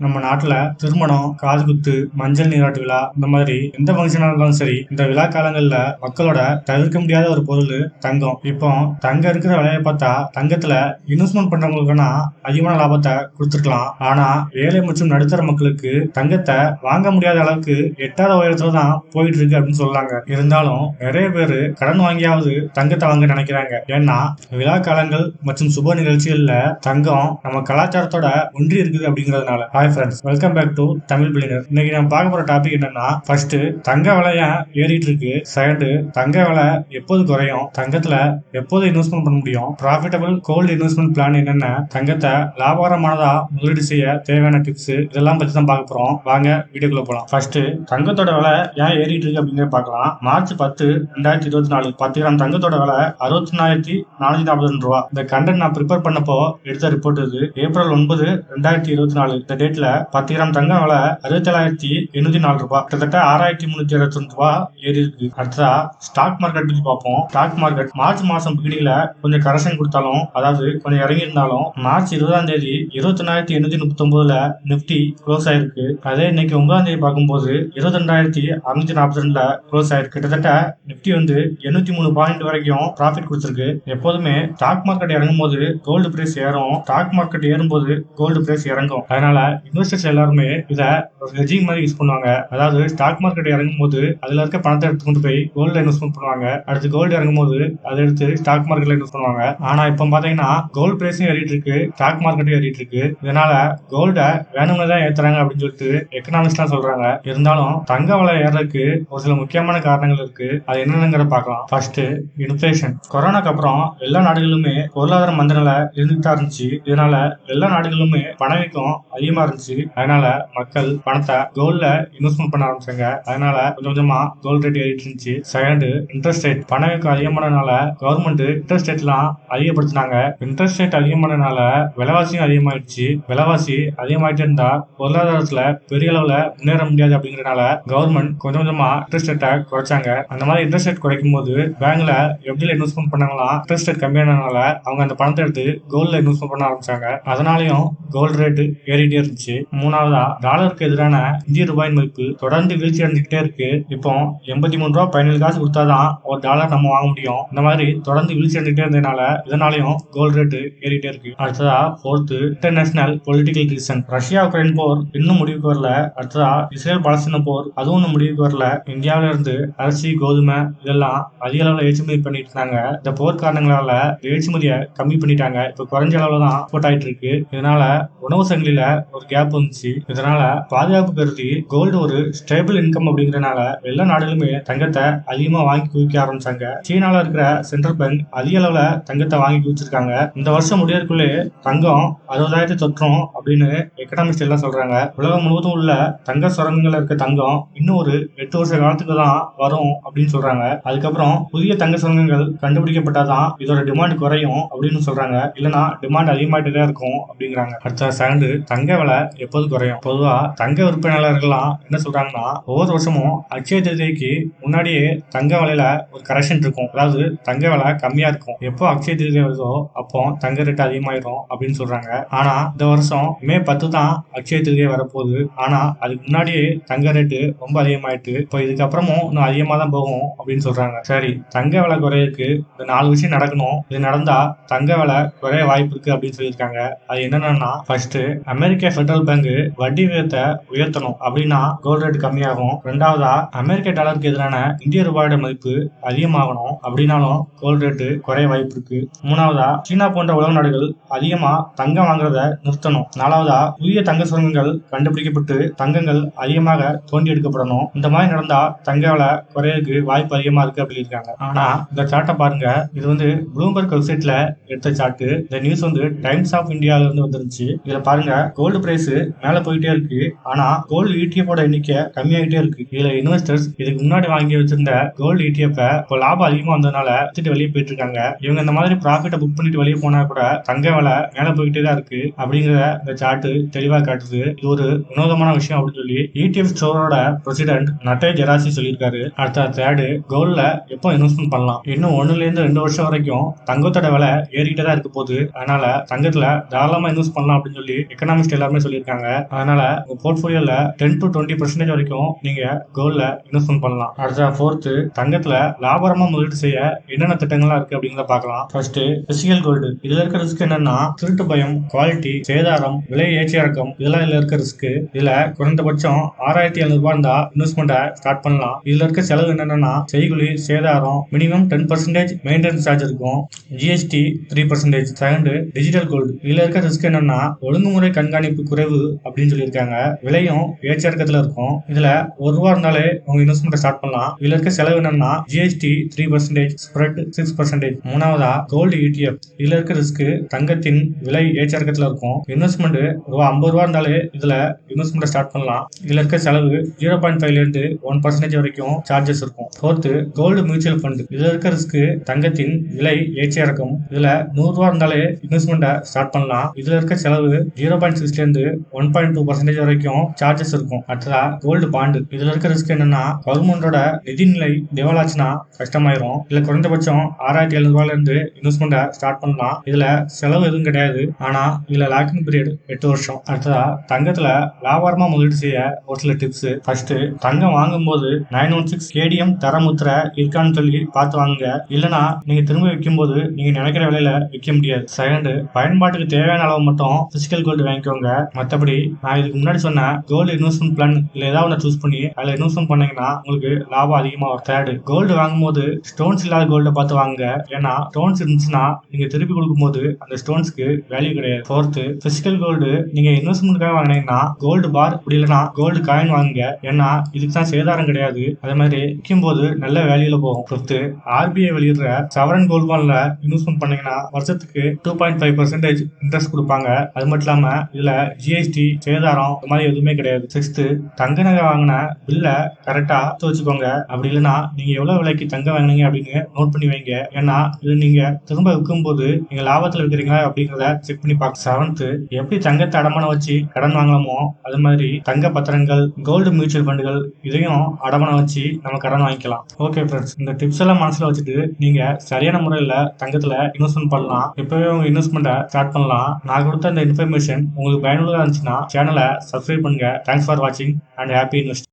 நம்ம நாட்டுல திருமணம், காதுகுத்து, மஞ்சள் நீராட்டு விழா இந்த மாதிரி எந்த ஃபங்க்ஷனா இருந்தாலும் சரி, இந்த விழா காலங்கள்ல மக்களோட தவிர்க்க முடியாத ஒரு பொருள் தங்கம். இப்போ தங்கம் இருக்கிற விலையை பார்த்தா தங்கத்துல இன்வெஸ்ட்மெண்ட் பண்றவங்களுக்குன்னா அதிகமான லாபத்தை கொடுத்துருக்கலாம். ஆனா ஏழை மற்றும் நடுத்தர மக்களுக்கு தங்கத்தை வாங்க முடியாத அளவுக்கு எட்டாத உயரத்துல தான் போயிட்டு இருக்கு அப்படின்னு சொல்லாங்க. இருந்தாலும் நிறைய பேரு கடன் வாங்கியாவது தங்கத்தை வாங்க நினைக்கிறாங்க. ஏன்னா விழா காலங்கள் மற்றும் சுப நிகழ்ச்சிகள்ல தங்கம் நம்ம கலாச்சாரத்தோட ஒன்றி இருக்குது அப்படிங்கறதுனால. Hi friends, welcome back to Tamil billionaire. இன்னைக்கு நம்ம பார்க்க போற டாபிக் என்னன்னா, ஃபர்ஸ்ட் தங்க விலை ஏன் ஏறிட்டு இருக்கு, செகண்ட் தங்க விலை எப்போது குறையும், தங்கத்துல எப்போது இன்வெஸ்ட்மெண்ட் பண்ண முடியும், ப்ராஃபிட்டபிள் கோல்டு இன்வெஸ்ட்மெண்ட் பிளான் என்னென்ன, தங்கத்தை லாபகரமானதா முதலீடு செய்ய தேவையான டிப்ஸ், இதெல்லாம் பத்தி தான் பார்க்க போறோம். வாங்க வீடியோக்குள்ள போலாம். ஃபர்ஸ்ட் தங்கத்தோட விலை ஏன் ஏறிட்டு இருக்கு அப்படிங்கறத பார்க்கலாம். மார்ச் 10, 2024 10 கிராம் தங்கத்தோட விலை 64,440 ரூபா. இந்த கண்டென்ட் நான் ப்ரிப்பேர் பண்ணப்போ எடுத்த ரிப்போர்ட் இது. ஏப்ரல் 9, 2024 இந்த டேட்ல 10 கிராம் தங்கம் விலை 67,804 ரூபாய், கிட்டத்தட்ட 6,362 ரூபாய் ஏறி இருக்கு. அடுத்ததா ஸ்டாக் மார்க்கெட் பத்தி பார்ப்போம். ஸ்டாக் மார்க்கெட் மார்ச் மாசம் பிகினிங்ல கொஞ்சம் கரெக்ஷன் கொடுத்தாலும், அதாவது கொஞ்சம் இறங்கி இருந்தாலும், மார்ச் 20ஆம் தேதி 21,839ல நிப்டி க்ளோஸ் ஆயிருக்கு. அதே இன்னைக்கு 9ஆம் தேதி பார்க்கும்போது 22,642ல க்ளோஸ் ஆயிருக்கு. கிட்டத்தட்ட நிப்டி 803 பாயிண்ட் வரைக்கும் ப்ராஃபிட் கொடுத்திருக்கு. எப்போதுமே ஸ்டாக் மார்க்கெட் இறங்கும் போது கோல்டு பிரைஸ் ஏறும், ஸ்டாக் மார்க்கெட் ஏறும்போது கோல்டு பிரைஸ் இறங்கும். அதனால இன்வெஸ்டர்ஸ் எல்லாருமே இதை ஒரு ஹெட்ஜிங் மாதிரி யூஸ் பண்ணுவாங்க. அதாவது ஸ்டாக் மார்க்கெட் இறங்கும் போது அதுல இருக்க பணத்தை எடுத்து கொண்டு போய் கோல்டு இன்வெஸ்ட்மெண்ட் பண்ணுவாங்க. அடுத்து கோல்டு இறங்கும் போது அதை எடுத்து ஸ்டாக் மார்க்கெட்ல இன்வெஸ்ட் பண்ணுவாங்க. ஆனா இப்ப பாத்தீங்கன்னா கோல்டு பிரைஸும் ஏறிட்டு இருக்கு, ஸ்டாக் மார்க்கெட்டும் ஏறிட்டு இருக்கு. இதனால கோல்ட வேணும்னு தான் ஏத்துறாங்க அப்படின்னு சொல்லிட்டு எக்கனாமிஸ்ட்லாம் சொல்றாங்க. இருந்தாலும் தங்க விலை ஏறதுக்கு ஒரு சில முக்கியமான காரணங்கள் இருக்கு. அது என்னென்னங்கிற பார்க்கலாம். First inflation. கொரோனாக்கு அப்புறம் எல்லா நாடுகளுமே பொருளாதார மந்தநிலை இருந்துட்டு தான் இருந்துச்சு. இதனால எல்லா நாடுகளுமே பணவீக்கம் அதிகமா இருந்துச்சு. அதனால மக்கள் பணத்தை கோல்ட்ல இன்வெஸ்ட்மெண்ட் பண்ண ஆரம்பிச்சாங்க. அதனால கொஞ்சம் கொஞ்சமா கோல்ட் ரேட் ஏறிட்டு இருந்துச்சு. Second interest rate. பணவீக்கம் அதிகமானனால கவர்மெண்ட் இன்ட்ரெஸ்ட் ரேட் எல்லாம் அதிகப்படுத்தினாங்க. இன்ட்ரெஸ்ட் ரேட் அதிகமானனால விலைவாசியும் அதிகமாயிடுச்சு. விலைவாசி அதிகமாயிட்டே இருந்தா பொருளாதாரத்துல பெரிய அளவுல முன்னேற முடியாது அப்படிங்கறதுனால கவர்மெண்ட் கொஞ்சம் கொஞ்சமா இன்ட்ரெஸ்ட் ரேட்டை குறைச்சாங்க. அந்த மாதிரி இன்ட்ரெஸ்ட் ரேட் குறைக்கும் போது பேங்க்ல எப்படி இன்வெஸ்ட்மெண்ட் பண்ணாங்களாம், இன்ட்ரெஸ்ட் ரேட் கம்மியானனால அவங்க அந்த பணத்தை எடுத்து கோல்ட்ல இன்வெஸ்ட்மெண்ட் பண்ண ஆரம்பிச்சாங்க. அதனாலயும் கோல்ட் ரேட் ஏறிட்டே இருந்துச்சு. மூணாவதா டாலருக்கு எதிரான இந்திய ரூபாயின் மதிப்பு தொடர்ந்து வீழ்ச்சி அடைஞ்சுக்கிட்டே இருக்கு. இப்போ 83 ரூபாய் 17 காசு கொடுத்தாதான் ஒரு டாலர் நம்ம வாங்க முடியும். இந்த மாதிரி தொடர்ந்து வீழ்ச்சி அடைஞ்சுக்கிட்டே இருந்ததுனால இதனாலையும் கோல்ட் ரேட் ஏறிட்டே இருக்கு. அடுத்ததா fourth international political reason. Russia Ukraine போர் இன்னும் முடிவுக்கு வரல. அடுத்ததா இஸ்ரேல் பாலஸ்தீன போர், அதுவும் இன்னும் முடிவுக்கு வரல. இந்தியாவில இருந்து அரிசி, கோதுமை இதெல்லாம் அதிக அளவுல ஏற்றுமதி பண்ணிட்டு இருந்தாங்க. இந்த போர் காரணங்களால ஏற்றுமதியை கம்மி பண்ணிட்டாங்க. இப்ப குறைஞ்ச அளவுல தான் எக்ஸ்போர்ட் ஆயிட்டு இருக்கு. இதனால உணவு சங்கிலியில ஒரு கேப் வந்துச்சு. இதனால பாதுகாப்பு கருதி கோல்டு ஒரு ஸ்டேபிள் இன்கம் அப்படிங்கறதுனால எல்லா நாடுகளுமே தங்கத்தை அதிகமா வாங்கி குவிக்க ஆரம்பிச்சாங்க. சீனால இருக்கிற சென்ட்ரல் பேங்க் அதிக அளவுல தங்கத்தை வாங்கி குவிச்சிருக்காங்க. இந்த வருஷம் முடியறதுக்குள்ளே தங்கம் 60,000 தொற்றும் அப்படின்னு எக்கனாமிஸ்ட் எல்லாம் சொல்றாங்க. உலகம் முழுவதும் உள்ள தங்க சுரங்கங்கள்ல இருக்க தங்கம் இன்னும் ஒரு 8 வருஷ காலத்துக்கு தான் வரும் அப்படின்னு சொல்றாங்க. அதுக்கப்புறம் புதிய தங்க சுரங்கங்கள் கண்டுபிடிக்கப்பட்டாதான் இதோட டிமாண்ட் குறையும் அப்படின்னு சொல்றாங்க. இல்லைன்னா டிமாண்ட் அதிகமாயிட்டே தான் இருக்கும் அப்படிங்கிறாங்க. அடுத்த செகண்ட் தங்க விலை எப்போது குறையும். பொதுவா தங்க விற்பனையாளர்கள்லாம் என்ன சொல்றாங்கன்னா, ஒவ்வொரு வருஷமும் அட்சய திருதிக்கு முன்னாடியே தங்க விலையில ஒரு கரெக்ஷன் இருக்கும். அதாவது தங்க விலை கம்மியா இருக்கும். எப்போ அட்சய திருதி வருதோ அப்போ தங்க ரேட் அதிகமாயிரும் அப்படின்னு சொல்றாங்க. ஆனா இந்த வருஷம் மே 10 தான் அட்சய திருதி வரப்போகுது. ஆனா அதுக்கு முன்னாடியே தங்க ரேட்டு ரொம்ப அதிகமாயிட்டு இப்போ இதுக்கப்புறமும் இன்னும் அதிகமா தான் போகும் அப்படின்னு சொல்றாங்க. சரி, தங்க விலை குறையருக்கு இந்த 4 விஷயம் நடக்கணும். இது நடந்தா தங்க விலை குறைய வாய்ப்பு இருக்கு அப்படின்னு சொல்லியிருக்காங்க. அது என்னன்னா, ஃபர்ஸ்ட் அமெரிக்க பெடரல் பேங்க் வட்டி விகிதத்தை உயர்த்தணும். அப்படின்னா கோல்ட் ரேட் கம்மியாகும். ரெண்டாவதா அமெரிக்க டாலருக்கு எதிரான இந்திய ரூபாயோட மதிப்பு அதிகமாகணும். அப்படின்னாலும் கோல்ட் ரேட் குறைய வாய்ப்பு இருக்கு. மூணாவதா சீனா போன்ற உலக நாடுகள் அதிகமா தங்கம் வாங்குறத நிறுத்தணும். நாலாவதா புதிய தங்க சுரங்கங்கள் கண்டுபிடிக்கப்பட்டு தங்கங்கள் அதிகமாக தோண்டி எடுக்கப்படணும். இந்த மாதிரி நடந்தா தங்க விலை குறையக்கு வாய்ப்பு அதிகமா இருக்கு அப்படின்னு இருக்காங்க. ஆனா இந்த சார்ட்டை பாருங்க, இது ப்ளூம்பர்க் வெப்சைட்ல எடுத்த சார்ட். இந்த நியூஸ் டைம்ஸ் ஆஃப் இந்தியால இருந்து வந்துருச்சு. இதுல பாருங்க, கோல்டு பிரைஸ் மேல போயிட்டே இருக்கு. ஆனா கோல்டு இடிஎஃப் எண்ணிக்கை கம்மியாயிட்டே இருக்கு. இதுல இன்வெஸ்டர்ஸ் இதுக்கு முன்னாடி வாங்கி வச்சிருந்த கோல்டு இடிஎஃப் இப்போ லாபம் அதிகமா வந்ததுனால வித்துட்டு வெளியே போயிட்டு இருக்காங்க. இவங்க இந்த மாதிரி ப்ராஃபிட்டை புக் பண்ணிட்டு வெளியே போனா கூட தங்க விலை மேல போயிட்டே தான் இருக்கு அப்படிங்கிற இந்த சார்ட் தெளிவா காட்டுது. இது ஒரு வினோதமான விஷயம் அப்படின்னு சொல்லி ETF ஸ்டோரோட பிரசிடென்ட் நட்டே ஜெராசி சொல்லியிருக்காரு. அடுத்த தேர்டு, கோல்ட்ல எப்போ இன்வெஸ்ட்மெண்ட் பண்ணலாம். இன்னும் 1ல இருந்து 2 வருஷம் வரைக்கும் தங்கத்தோட விலை ஏறிக்கிட்டே தான் இருக்க போகுது. அதனால தங்கத்துல தாராளமா இன்வெஸ்ட் பண்ணலாம் அப்படின்னு சொல்லி எக்கனாமிஸ்ட் எல்லாருமே சொல்லி சொல்லியிருக்காங்க. அதனால உங்க போர்ட்ஃபோலியோல 10 to 20% வரைக்கும் நீங்க கோல்ட்ல இன்வெஸ்ட்மெண்ட் பண்ணலாம். அடுத்த ஃபோர்த்து, தங்கத்துல லாபகரமா முதலீடு செய்ய என்னென்ன திட்டங்கள்லாம் இருக்கு அப்படிங்கிறத பார்க்கலாம். First, physical gold. இதுல இருக்க ரிஸ்க் என்னன்னா திருட்டு பயம், குவாலிட்டி, சேதாரம், விலை ஏற்ற இறக்கம், இதெல்லாம் இதுல இருக்க ரிஸ்க். இதுல குறைந்தபட்சம் 6700 ரூபாய் இருந்தா இன்வெஸ்ட்மெண்ட்டை ஸ்டார்ட் பண்ணலாம். இதுல இருக்க செலவு என்னன்னா செய்குலி, சேதாரம், மினிமம் 10% மெயின்டெனன்ஸ் சார்ஜ் இருக்கும். ஜிஎஸ்டி 3%. Second, digital gold. இதுல இருக்க ரிஸ்க் என்னன்னா ஒழுங்குமுறை கண்காணிப்பு குறைவு அப்படின்னு சொல்லியிருக்காங்க. விலையும் ஏற்ற இறக்கத்துல இருக்கும். இதுல ₹1 இருந்தாலே உங்க இன்வெஸ்ட்மெண்ட் ஸ்டார்ட் பண்ணலாம். இதுல இருக்க செலவு என்னன்னா ஜிஎஸ்டி 3%, ஸ்ப்ரெட் 6%. மூணாவதா கோல்டு ETF. இதுல இருக்க ரிஸ்க் தங்கத்தின் விலை ஏற்ற இறக்கத்துல இருக்கும். இன்வெஸ்ட்மெண்ட் ₹50 இருந்தாலே இதுல இன்வெஸ்ட்மெண்ட் ஸ்டார்ட் பண்ணலாம். இதுல இருக்க செலவு 0.5 இருந்து 1% வரைக்கும் சார்ஜஸ் இருக்கும். Fourth, gold mutual fund. இதுல இருக்க ரிஸ்க் தங்கத்தின் விலை ஏற்ற இறக்கம். இதுல ₹100 இருந்தாலே இன்வெஸ்ட்மெண்ட் ஸ்டார்ட் பண்ணலாம். இதுல இருக்க செலவு 0.6 இருந்து 1.2% வரைக்கும் சார்ஜஸ் இருக்கும். அடுத்ததா கோல்டு பாண்டு. இதுல இருக்க ரிஸ்க் என்னன்னா கவர்மெண்டோட நிதிநிலை திவாலாச்சுன்னா கஷ்டமாயிரும். இதுல குறைந்தபட்சம் 6700 இருந்து இன்வெஸ்ட்மெண்ட் ஸ்டார்ட் பண்ணலாம். இதுல செலவு எதுவும் கிடையாது. ஆனா இதுல லாக்கிங் பீரியட் 8 வருஷம். அடுத்ததா தங்கத்துல லாபகரமா முதலீடு செய்ய ஒரு சில டிப்ஸ். ஃபர்ஸ்ட், தங்கம் வாங்கும் போது 916 கேடிஎம் தரமுத்திரை இருக்கான்னு சொல்லி பார்த்து வாங்குங்க. இல்லனா நீங்க திரும்ப விற்கும் போது நீங்க நினைக்கிற விலையில விற்க முடியாது. செகண்ட், பயன்பாட்டுக்கு தேவையான அளவு மட்டும் பிசிக்கல் கோல்டு வாங்கிக்கோங்க. மத்தபடி நான் இதுக்கு முன்னாடி சொன்ன கோல்டு இன்வெஸ்ட்மெண்ட் பிளான் இல்ல ஏதாவது ஒன்று சூஸ் பண்ணி அதுல இன்வெஸ்ட்மெண்ட் பண்ணீங்கன்னா உங்களுக்கு லாபம் அதிகமா வரும். தேர்ட், கோல்டு வாங்கும் போது ஸ்டோன்ஸ் இல்லாத கோல்ட பார்த்து வாங்குங்க. ஏன்னா ஸ்டோன்ஸ் இருந்துச்சுன்னா நீங்க திருப்பி கொடுக்கும் போது அந்த ஸ்டோன்ஸ்க்கு வேல்யூ கிடையாது. ஃபோர்த், பிசிக்கல் கோல்டு நீங்க இன்வெஸ்ட்மெண்ட்காக வாங்கினீங்கன்னா கோல்டு பார் அப்படி இல்லைன்னா கோல்டு காயின் வாங்குங்க. ஏன்னா இதுக்கு தான் சேதாரம் கிடையாது. அதே மாதிரி விற்கும் போது நல்ல வேல்யூல போகும். ஃபிஃப்த், ஆர்பிஐ வெளியிடுற சவரன் கோல்ட் பாண்ட்ல இன்வெஸ்ட்மெண்ட் பண்ணீங்கன்னா வருஷத்துக்கு 2.5% இன்ட்ரெஸ்ட் கொடுப்பாங்க. அது மட்டும் இல்லாம இதுல ஜிஎஸ்டி, சேதாரம் இந்த மாதிரி எதுவுமே கிடையாது. சிக்ஸ்த், தங்க நகை வாங்கின பில்ல கரெக்டா வச்சுக்கோங்க. அப்படி இல்லைன்னா நீங்க எவ்வளவு விலைக்கு தங்கம் வாங்கினீங்க அப்படின்னு நோட் பண்ணி வைங்க. ஏன்னா இது நீங்க திரும்ப விற்கும் போது நீங்க லாபத்துல விற்கிறீங்களா அப்படிங்கிறத செக் பண்ணி பார்க்க. செவன்த், எப்படி தங்கத்தை அடமானம் வச்சு கடன் வாங்கலாமோ அது மாதிரி தங்க பத்திரங்கள், கோல்டு மியூச்சுவல் ஃபண்டுகள் இதையும் அடமானம் வச்சு நம்ம கடன் வாங்கிக்கலாம். ஓகே ஃப்ரெண்ட்ஸ், இந்த டிப்ஸ் எல்லாம் மனசுல வச்சுட்டு நீங்க சரியான முறையில தங்கத்துல இன்வெஸ்ட்மெண்ட் பண்ணலாம். இப்பவே உங்க இன்வெஸ்ட்மெண்ட்டை ஸ்டார்ட் பண்ணலாம். நான் கொடுத்த இந்த இன்ஃபர்மேஷன் உங்களுக்கு பயனுள்ளதா இருந்துச்சுன்னா சேனலை சப்ஸ்கிரைப் பண்ணுங்க. தேங்க்ஸ் ஃபார் வாட்சிங் அண்ட் ஹாப்பி இன்வெஸ்ட்.